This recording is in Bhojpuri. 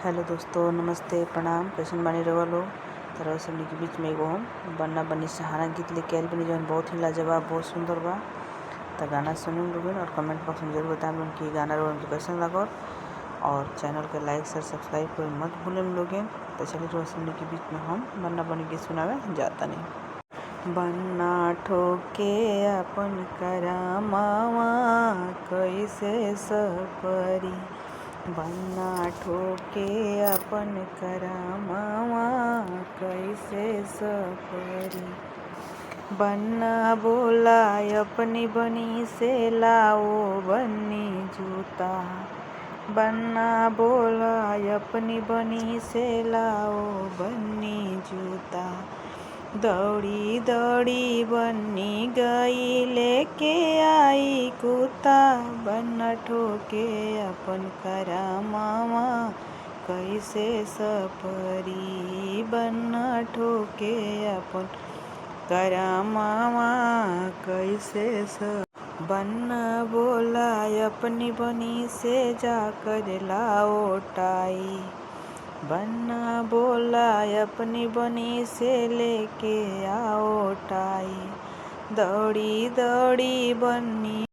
हेलो दोस्तों, नमस्ते, प्रणाम। कैसन बानी रउआ लोग? तो रउआ सबनी के बीच में एगो हम बन्ना बन्नी सहारा गीत लेके आइल बानी जौन बहुत ही लाजवाब, बहुत सुंदर बा। तो गाना सुनी लोगन और कमेंट बॉक्स में जरूर बताएं लोगन कि गाना रउआ के कैसन लागल। और चैनल के लाइक शेयर सब्सक्राइब कर मत भूलें लोगन। तो चलिए रउआ सबनी के बीच में हम बन्ना बन्नी गीत सुनावे जाता नहीं। बन्ना ठोके अपन करामावा कैसे सपरी, बन्ना ठोके अपन करामावा कैसे सपरी। बन्ना बोला अपनी बनी से लाओ बन्नी जूता, बन्ना बोला अपनी बनी से लाओ बन्नी जूता। दौड़ी दौड़ी बन्नी गई लेके आई कुत्ता, बन्ना ठोके अपन करामावा कैसे सपरी, बन्ना ठोके अपन करामावा कैसे सपरी। बन्ना बोला अपनी बनी से जाकर लाओ टाई, बन्ना बोला अपनी बनी से लेके आओ टाई। दौड़ी दौड़ी बन्नी